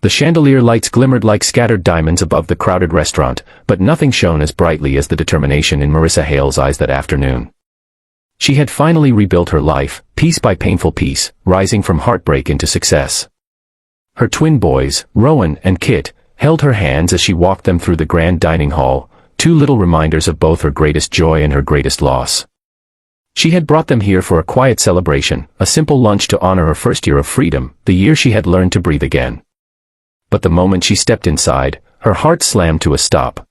The chandelier lights glimmered like scattered diamonds above the crowded restaurant, but nothing shone as brightly as the determination in Marissa Hale's eyes that afternoon. She had finally rebuilt her life, piece by painful piece, rising from heartbreak into success. Her twin boys, Rowan and Kit, held her hands as she walked them through the grand dining hall, two little reminders of both her greatest joy and her greatest loss. She had brought them here for a quiet celebration, a simple lunch to honor her first year of freedom, the year she had learned to breathe again. But the moment she stepped inside, her heart slammed to a stop.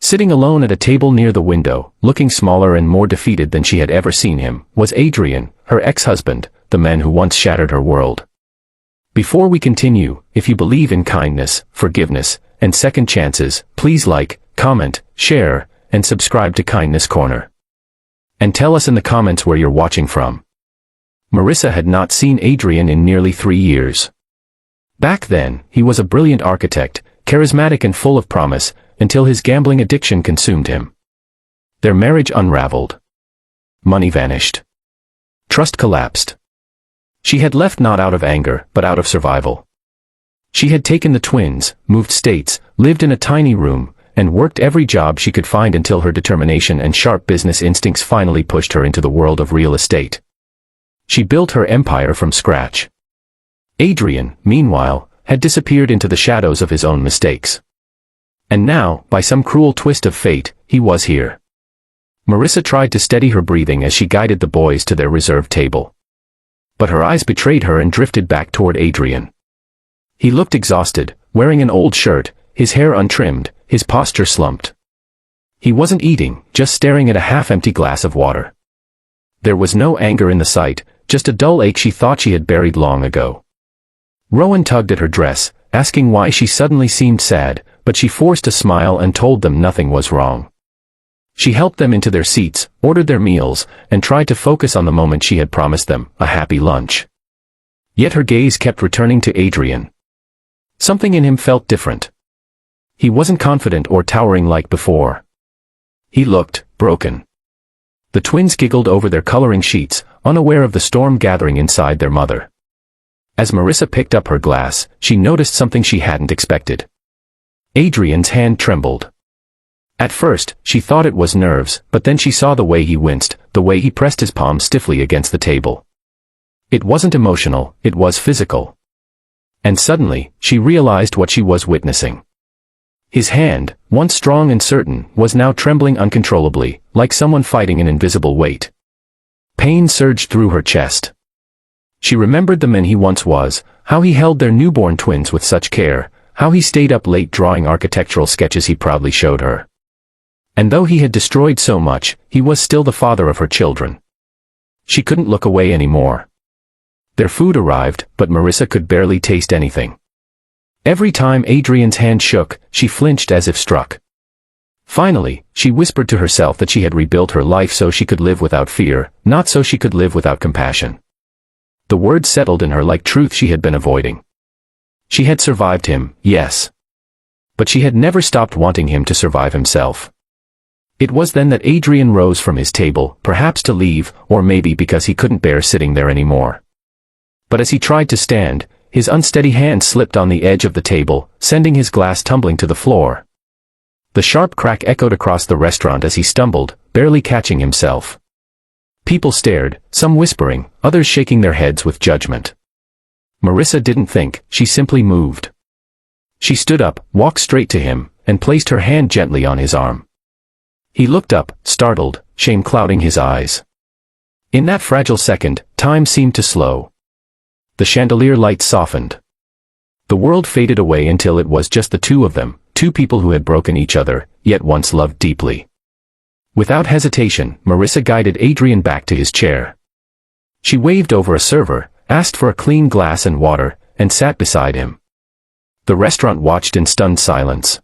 Sitting alone at a table near the window, looking smaller and more defeated than she had ever seen him, was Adrian, her ex-husband, the man who once shattered her world. Before we continue, if you believe in kindness, forgiveness, and second chances, please like, comment, share, and subscribe to Kindness Corner. And tell us in the comments where you're watching from. Marissa had not seen Adrian in nearly 3 years. Back then, he was a brilliant architect, charismatic and full of promise, until his gambling addiction consumed him. Their marriage unraveled. Money vanished. Trust collapsed. She had left not out of anger, but out of survival. She had taken the twins, moved states, lived in a tiny room, and worked every job she could find until her determination and sharp business instincts finally pushed her into the world of real estate. She built her empire from scratch. Adrian, meanwhile, had disappeared into the shadows of his own mistakes. And now, by some cruel twist of fate, he was here. Marissa tried to steady her breathing as she guided the boys to their reserved table. But her eyes betrayed her and drifted back toward Adrian. He looked exhausted, wearing an old shirt, his hair untrimmed, his posture slumped. He wasn't eating, just staring at a half-empty glass of water. There was no anger in the sight, just a dull ache she thought she had buried long ago. Rowan tugged at her dress, asking why she suddenly seemed sad, but she forced a smile and told them nothing was wrong. She helped them into their seats, ordered their meals, and tried to focus on the moment she had promised them, a happy lunch. Yet her gaze kept returning to Adrian. Something in him felt different. He wasn't confident or towering like before. He looked broken. The twins giggled over their coloring sheets, unaware of the storm gathering inside their mother. As Marissa picked up her glass, she noticed something she hadn't expected. Adrian's hand trembled. At first, she thought it was nerves, but then she saw the way he winced, the way he pressed his palm stiffly against the table. It wasn't emotional, it was physical. And suddenly, she realized what she was witnessing. His hand, once strong and certain, was now trembling uncontrollably, like someone fighting an invisible weight. Pain surged through her chest. She remembered the man he once was, how he held their newborn twins with such care, how he stayed up late drawing architectural sketches he proudly showed her. And though he had destroyed so much, he was still the father of her children. She couldn't look away anymore. Their food arrived, but Marissa could barely taste anything. Every time Adrian's hand shook, she flinched as if struck. Finally, she whispered to herself that she had rebuilt her life so she could live without fear, not so she could live without compassion. The words settled in her like truth she had been avoiding. She had survived him, yes. But she had never stopped wanting him to survive himself. It was then that Adrian rose from his table, perhaps to leave, or maybe because he couldn't bear sitting there anymore. But as he tried to stand, his unsteady hand slipped on the edge of the table, sending his glass tumbling to the floor. The sharp crack echoed across the restaurant as he stumbled, barely catching himself. People stared, some whispering, others shaking their heads with judgment. Marissa didn't think, she simply moved. She stood up, walked straight to him, and placed her hand gently on his arm. He looked up, startled, shame clouding his eyes. In that fragile second, time seemed to slow. The chandelier light softened. The world faded away until it was just the two of them, two people who had broken each other, yet once loved deeply. Without hesitation, Marissa guided Adrian back to his chair. She waved over a server, asked for a clean glass and water, and sat beside him. The restaurant watched in stunned silence.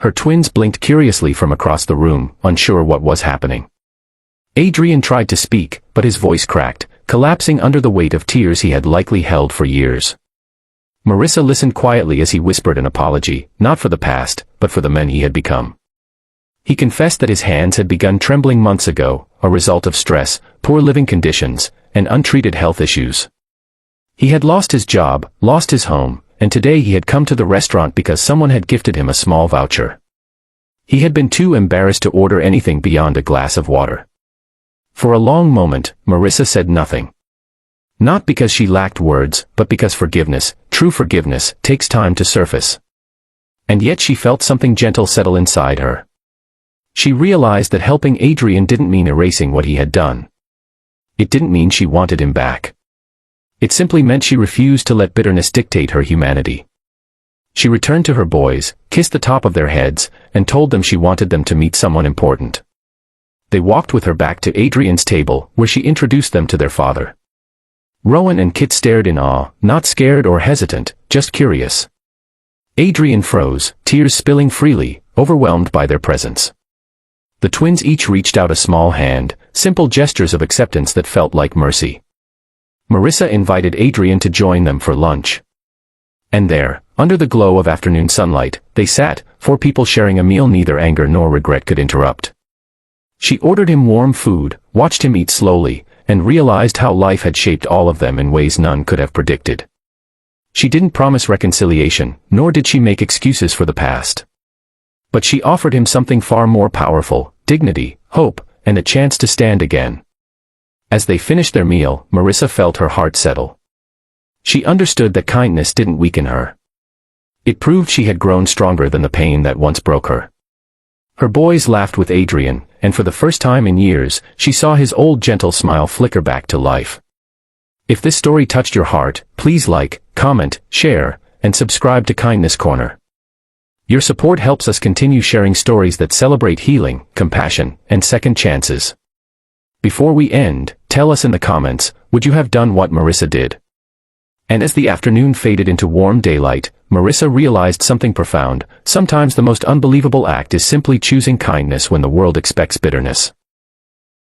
Her twins blinked curiously from across the room, unsure what was happening. Adrian tried to speak, but his voice cracked, collapsing under the weight of tears he had likely held for years. Marissa listened quietly as he whispered an apology, not for the past, but for the men he had become. He confessed that his hands had begun trembling months ago, a result of stress, poor living conditions, and untreated health issues. He had lost his job, lost his home, and today he had come to the restaurant because someone had gifted him a small voucher. He had been too embarrassed to order anything beyond a glass of water. For a long moment, Marissa said nothing. Not because she lacked words, but because forgiveness, true forgiveness, takes time to surface. And yet she felt something gentle settle inside her. She realized that helping Adrian didn't mean erasing what he had done. It didn't mean she wanted him back. It simply meant she refused to let bitterness dictate her humanity. She returned to her boys, kissed the top of their heads, and told them she wanted them to meet someone important. They walked with her back to Adrian's table, where she introduced them to their father. Rowan and Kit stared in awe, not scared or hesitant, just curious. Adrian froze, tears spilling freely, overwhelmed by their presence. The twins each reached out a small hand, simple gestures of acceptance that felt like mercy. Marissa invited Adrian to join them for lunch. And there, under the glow of afternoon sunlight, they sat, 4 people sharing a meal neither anger nor regret could interrupt. She ordered him warm food, watched him eat slowly, and realized how life had shaped all of them in ways none could have predicted. She didn't promise reconciliation, nor did she make excuses for the past. But she offered him something far more powerful, dignity, hope, and a chance to stand again. As they finished their meal, Marissa felt her heart settle. She understood that kindness didn't weaken her. It proved she had grown stronger than the pain that once broke her. Her boys laughed with Adrian, and for the first time in years, she saw his old gentle smile flicker back to life. If this story touched your heart, please like, comment, share, and subscribe to Kindness Corner. Your support helps us continue sharing stories that celebrate healing, compassion, and second chances. Before we end, tell us in the comments, would you have done what Marissa did? And as the afternoon faded into warm daylight, Marissa realized something profound. Sometimes the most unbelievable act is simply choosing kindness when the world expects bitterness.